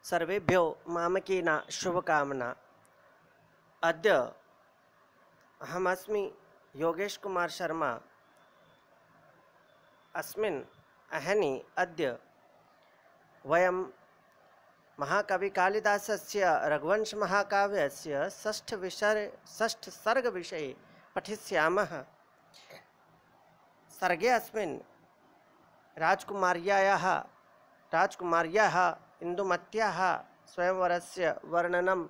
सर्वेभ्यो मामकेना शुभकामना। अद्य अहमस्मि योगेश कुमार शर्मा। अस्मिन् अहनि अद्य वयं महाकवि कालिदासस्य रघुवंश महाकाव्यस्य षष्ठ सर्गविषये पठिष्यामः। सर्गे अस्मिन् राजकुमार्याः इन्दुमत्याः स्वयंवरस्य वर्णनं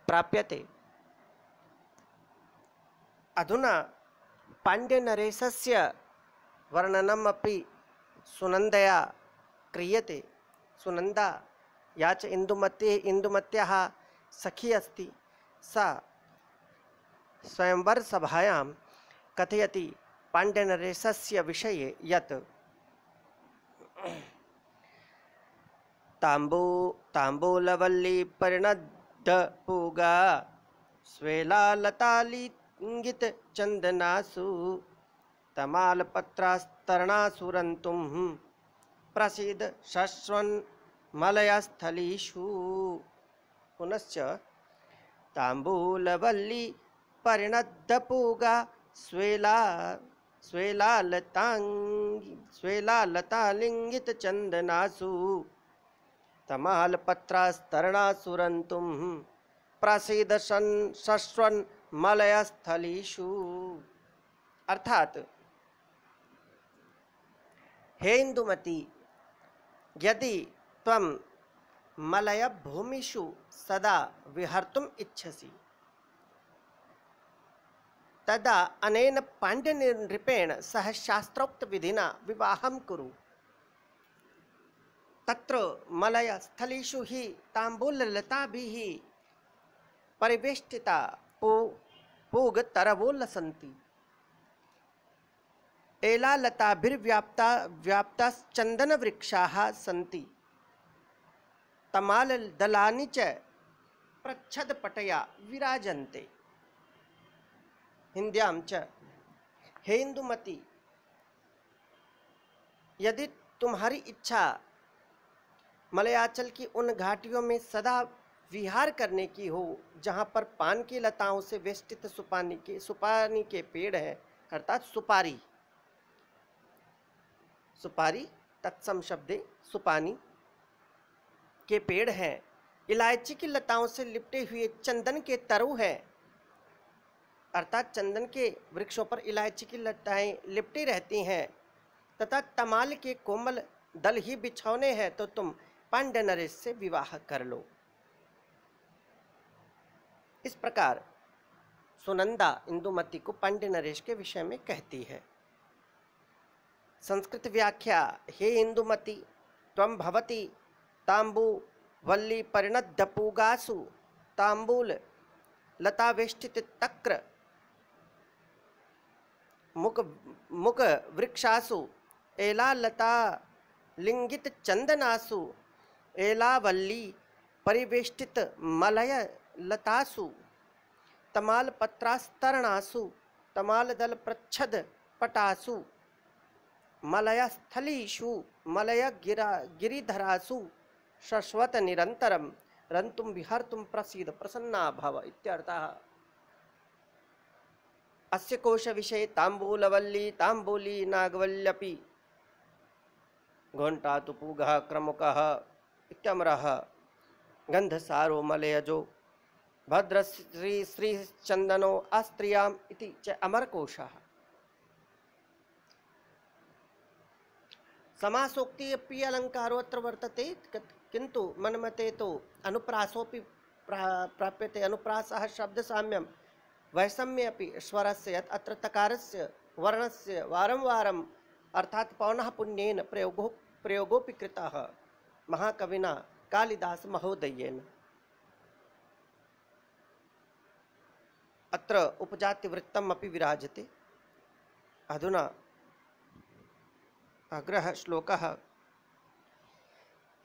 प्राप्यते। अधुना पाण्ड्यनरेशस्य वर्णनमपि सुनन्दया क्रियते। सुनन्दा या च इन्दुमत्याः सखी अस्ति, सा स्वयंवरसभायां कथयति पाण्ड्यनरेशस्य विषये यत् ताम्बूलवल्ली परिणद्धपूगा स्वेलालतालिङ्गित चन्दनासु तमालपत्रास्तरणासुरन्तुं प्रसीद शश्वन्मलयस्थलीषु। पुनश्च ताम्बूलवल्ली परिणद्धपूगा स्वेलालतालिङ्गित चन्दनासु तमालपत्रास्तरणासुरन्तुं प्रसीद शश्वन्मलयस्थलीषु। अर्थात, हे इंदुमती, यदि त्वं मलयभूमिषु सदा विहर्तुम् इच्छसि तदा अनेन पाण्ड्यनृपेण सह शास्त्रोक्तविधिना विवाहं कुरु। तत्र मलयस्थलीषु हि ताम्बूललताभिः परिवेष्टिता पूगतरवोल्ल सन्ति। एलालताभिर्व्याप्ताश्चन्दनवृक्षाः सन्ति। तमालदलानि च प्रच्छदपटया विराजन्ते। हिन्द्यां च, हे इंदुमती, यदि तुम्हारी इच्छा मलयाचल की उन घाटियों में सदा विहार करने की हो जहाँ पर पान की लताओं से वेष्टित सुपानी के पेड़ हैं, अर्थात सुपारी तत्सम शब्दे सुपानी के पेड़ हैं, इलायची की लताओं से लिपटे हुए चंदन के तरु हैं, अर्थात चंदन के वृक्षों पर इलायची की लताएं लिपटी रहती हैं, तथा तमाल के कोमल दल ही बिछौने हैं, तो तुम पाण्ड्यनरेश से विवाह कर लो। इस प्रकार सुनंदा इंदुमती को पाण्ड्यनरेश के विषय में कहती है। संस्कृत व्याख्या। हे इंदुमती, त्वं भवती ताम्बूवल्ली परिणद्धपूगासु ताम्बूल लतावेष्टित तक्र मुक वृक्षासु एलालतालिङ्गित चन्दनासु एलावल्ली परिवेष्टित मलय लतासु तमालपत्रास्तरणासु तमालदल प्रच्छद पटासु मलयस्थलीषु मलयगिरिधरासु शश्वत निरन्तरं रन्तुं विहर्तुं प्रसीद प्रसन्ना भव इत्यर्थः। अस्य कोशविषये ताम्बूलवल्ली ताम्बूली नागवल्यपि घोण्टातु पूगः क्रमुकः इत्यमरः गन्धसारो मलयजो भद्रश्रीश्रीचन्दनो अस्त्रियाम् इति च अमरकोशः। समासोक्ति अपि अलङ्कारो अत्र वर्तते, किन्तु मन्मते तो अनुप्रासोऽपि प्राप्यते। अनुप्रासः शब्दसाम्यं वैषम्ये अपि स्वरस्य यत् अत्र तकारस्य वर्णस्य वारं वारम् अर्थात पौनः पुण्येन प्रयोगोऽपि कृतः महाकविना कालिदास महोदयेन। अत्र उपजातिवृत्तम् अपि विराजते। अधुना अग्रः श्लोकः।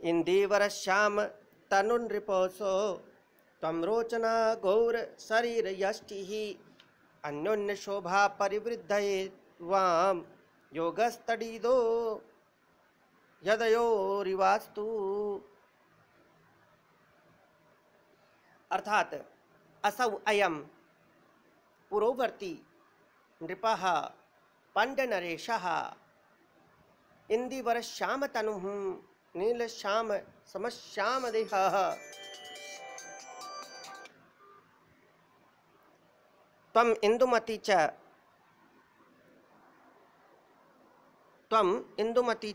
इन्दीवरश्याम तनुनृपोऽसो त्वं रोचना गौर शरीर यष्टिः अन्योन्य शोभा परिवृद्धये वाम योगस्तडीदो यदयोरिवास्तु। अर्थात असौ अयम पुरोवर्ती नृपः पाण्ड्यनरेशः इंदिवर श्याम तनुः नील श्याम समश्याम देहः त्वम् इंदुमती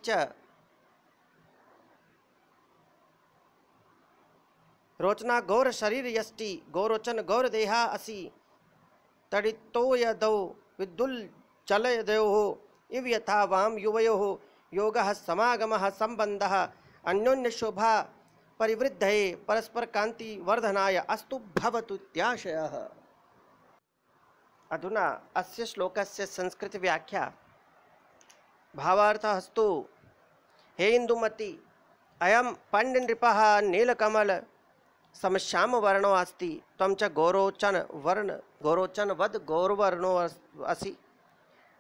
च रोचना गौर शरीर यष्टि गौरोचन गौर देहा असि तडितो यदौ विद्युल चलयदयोः इव यथा वाम युवयोः योगः समागमः संबंधः अन्योन्य शोभा परिवृद्धये परस्पर कांति वर्धनाय अस्तु भवतु इत्याशयः। अधुना अस्य श्लोकस्य संस्कृत व्याख्या। भावार्थस्तु हे इंदुमती अयं पाण्ड्यनृपः नीलकमल समश्याम वर्णो अस्ति त्वं च गौरोचनवद् गौरवर्णो असि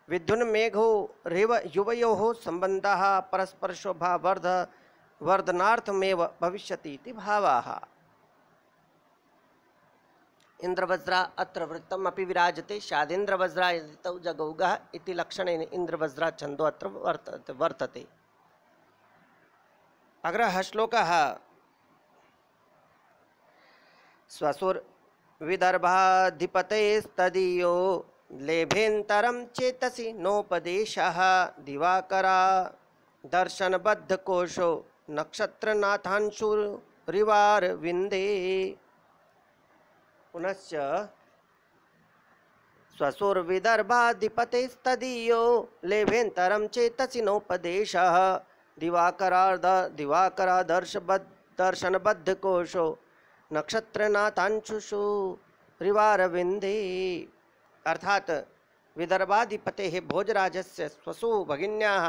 विद्युन्मेघो रेव युवयोः सम्बन्धः परस्पर शोभा वर्धनार्थमेव भविष्यति इति भावाः। इंद्रवज्रा अत्र वृत्तम् अपि विराजते स्यादिन्द्रवज्रा यदितौ जगौगः इति लक्षणेन इंद्रवज्रा छन्दो अत्र वर्तते। अग्रः श्लोकः स्वसुरविदर्भाधिपतेस्तदीयो लेभेन्तरं चेतसि नोपदेशः दिवाकरा दर्शनबद्धकोशो नक्षत्रनाथांशुरिवारविन्दे। पुनश्च स्वसुरविदर्भाधिपतेस्तदीयो लेभेन्तरं चेतसि नोपदेशः दिवाकरा दर्शनबद्धकोशो नक्षत्रनाथांशुषु रिवारविन्दे। अर्थात विदर्भाधिपतेः भोजराजस्य स्वसु भगिन्याः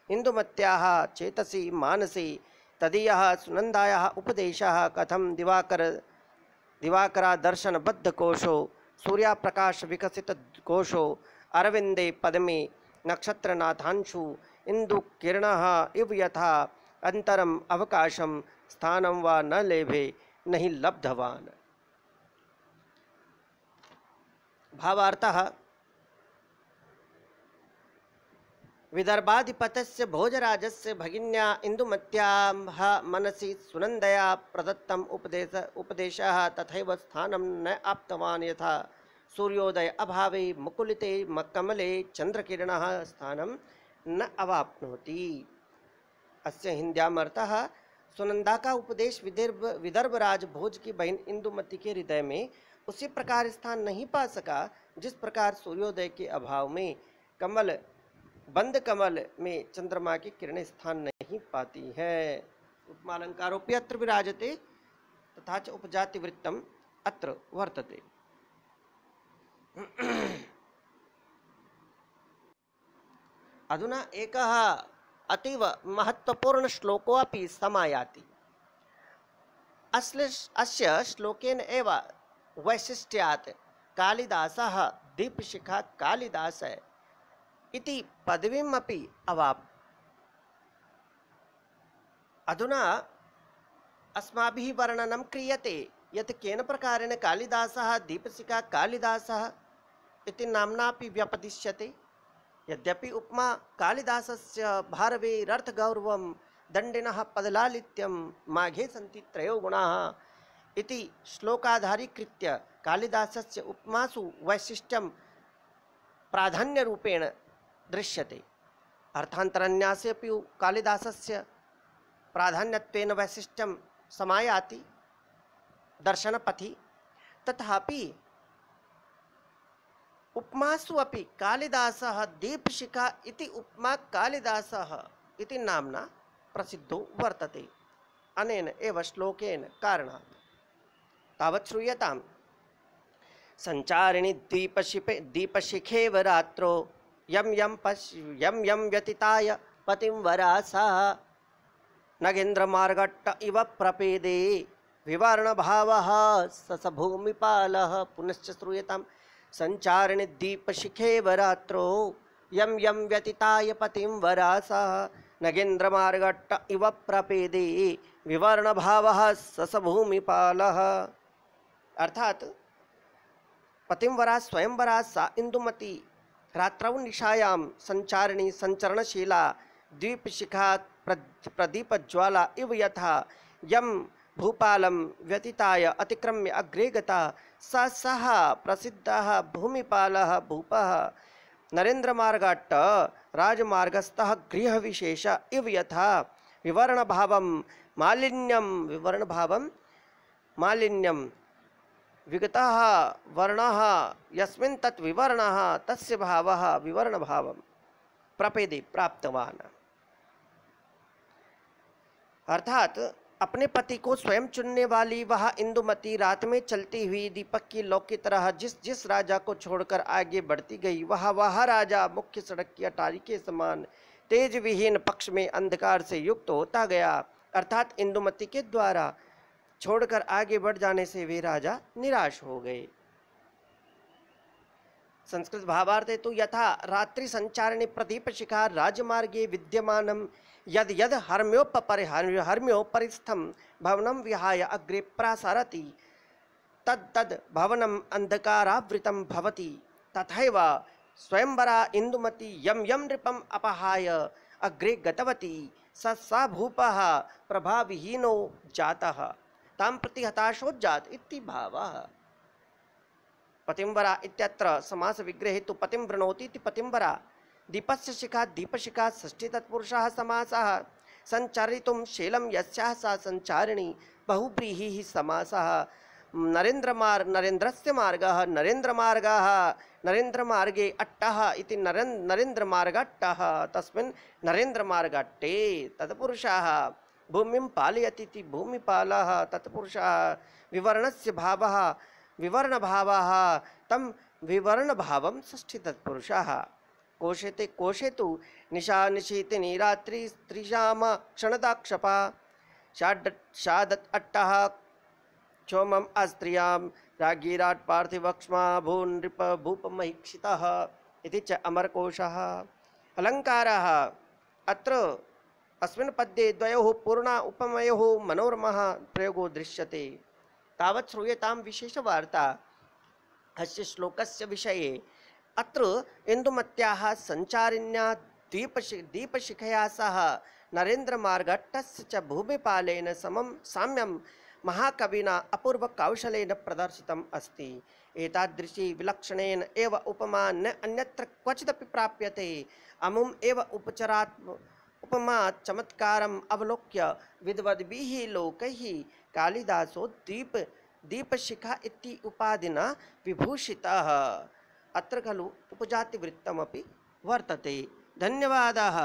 इंदुमत्याः चेतसि मानसि तदीयः सुनन्दायाः उपदेशः कथं दिवाकरा दर्शनबद्धकोशो सूर्याप्रकाश विकसित कोशो अरविंदे पद्मे नक्षत्रनाथांशु इंदुकिरणः इव यथा अंतरम अवकाशम स्थानं वा न लेभे नहीं लब्धवान्। भावार्थः विदर्भाधिपतस्य भोजराजस्य भगिन्या इंदुमत्याः मनसि सुनन्दया प्रदत्तम् उपदेशः तथैव स्थानं न आप्तवान् यथा सूर्योदय अभावे मुकुलिते कमले चंद्रकिरणः स्थानं न अवाप्नोति। अस्य हिन्द्यामर्थः सुनंदा का उपदेश विदर्भराज भोज की बहन इंदुमती के हृदय में उसी प्रकार स्थान नहीं पा सका जिस प्रकार सूर्योदय के अभाव में बंद कमल में चंद्रमा की किरणें स्थान नहीं पाती है। उपमालंकारोपि अत्र विराजते तथा च उपजाति वृत्तम अत्र वर्तते। अधुना एकः अतीव महत्वपूर्ण श्लोकोऽपि समायाति। अस्य श्लोकेन एव वैशिष्ट्यात् कालिदासः दीपशिखा कालिदास इति पदवीम् अपि अवाप। अधुना अस्माभिः वर्णनं क्रियते यत् केन प्रकारेण कालिदासः दीपशिखा कालिदासः इति नाम्नापि व्यपदिश्यते। यद्यपि उपमा कालिदासस्य भारवेरर्थगौरवं दण्डिनः पदलालित्यं माघे सन्ति त्रयो गुणाः इति श्लोकाधारीकृत्य कालिदासस्य उपमासु वैशिष्ट्यं प्राधान्यरूपेण दृश्यते। अर्थान्तरन्यासे अपि कालिदासस्य प्राधान्यत्वेन वैशिष्ट्यं समायाति दर्शनपथि। तथापि उपमासु अपि कालिदासः दीपशिखा इति उपमा कालिदासः इति नाम्ना प्रसिद्धो वर्तते। अनेन एव श्लोकेन कारणात् तावत् श्रूयताम्। संचारिणि दीपशिखेव रात्रो यं यं व्यतीताय पतिं वरासः नगेन्द्रमार्गट्ट इव प्रपेदे विवर्णभावः स भूमिपालः। पुनश्च श्रूयताम्। संचारिणि दीपशिखेव रात्रो यं व्यतीताय पतिं वरासः नगेन्द्रमार्गट्ट इव प्रपेदे विवर्णभावः स भूमिपालः। अर्थात पतिंवरा स्वयंवरा सा इंदुमती रात्रौ निशायां संचारिणी संचरणशीला द्वीपशिखा प्रदीपज्वाला इव यथा यम भूपालं व्यतीताय अतिक्रम्य अग्रे गता स सः प्रसिद्धः भूमिपालः भूपः नरेन्द्रमार्गाट्ट राजमार्गस्थः गृहविशेष इव यथा विवरणभावं मालिन्यं विगतः वर्णः यस्मिन् तत् विवरणः तस्य भावः विवरणभावं प्रपेदे प्राप्तवान। अर्थात अपने पति को स्वयं चुनने वाली वह इंदुमती रात में चलती हुई दीपक की लौ की तरह जिस जिस राजा को छोड़कर आगे बढ़ती गई वह राजा मुख्य सड़क की अटारी के समान तेज विहीन पक्ष में अंधकार से युक्त होता गया। अर्थात इंदुमती के द्वारा छोड़कर आगे बढ़ जाने से वे राजा निराश हो गए। संस्कृत भावार्थ है तो यथा रात्रि संचारिणी प्रदीप शिखा राजमार्गे विद्यमानं यद यद हर्म्योपरिस्थं भवनं विहाय अग्रे प्रासारति तद तद भवनम अंधकारावृतं भवति तथैव स्वयंवरा इंदुमती यम यम नृपम अपहाय अग्रे गतवती स भूपः प्रभाविहीनो जातः तां प्रति हताशोज्जात इति भावः। पतिंवरा इत्यत्र समास विग्रहे तु पतिं वृणोति इति पतिंवरा दीपस्य शिखा दीपशिखा षष्ठी तत्पुरुषः समासः संचारितुं शीलं यस्याः सा संचारिणी बहुव्रीहिः समासः नरेन्द्रस्य मार्गः नरेन्द्रमार्गः नरेन्द्रमार्गे अट्टः इति नरेन्द्रमार्गट्टः तस्मिन् नरेन्द्रमार्गट्टे तत्पुरुषः भूमिं पालयति इति भूमिपालः तत्पुरुषः विवरणस्य भावः विवरणभावः तं विवरणभावं षष्ठी तत्पुरुषः कोशे तु निशा निशीतिनी रात्रि त्रिशाम क्षणदाक्षपा शादत् अट्टः क्षोमम् अस्त्रियां रागीराट् पार्थिवक्ष्मा भूनृप भूपमहीक्षितः इति च अमरकोशः। अलङ्कारः अत्र अस्मिन् पद्ये द्वयोः पूर्णा उपमयोः मनोरमः प्रयोगो दृश्यते। तावत् श्रूयतां विशेषवार्ता अस्य श्लोकस्य विषये। अत्र इंदुमत्याः संचारिण्या दीपशिखया सह नरेन्द्रमार्गट्टस्य च भूमिपालेन समं साम्यं महाकविना अपूर्वकौशलेन प्रदर्शितम् अस्ति। एतादृशी विलक्षणेन एव उपमा न अन्यत्र क्वचिदपि प्राप्यते। अमुम् एव उपमा चमत्कारम् अवलोक्य विद्वद्भिः लोकैः कालिदासो दीपशिखा इति उपाधिना विभूषितः। अत्र खलु उपजातिवृत्तमपि वर्तते। धन्यवादाः।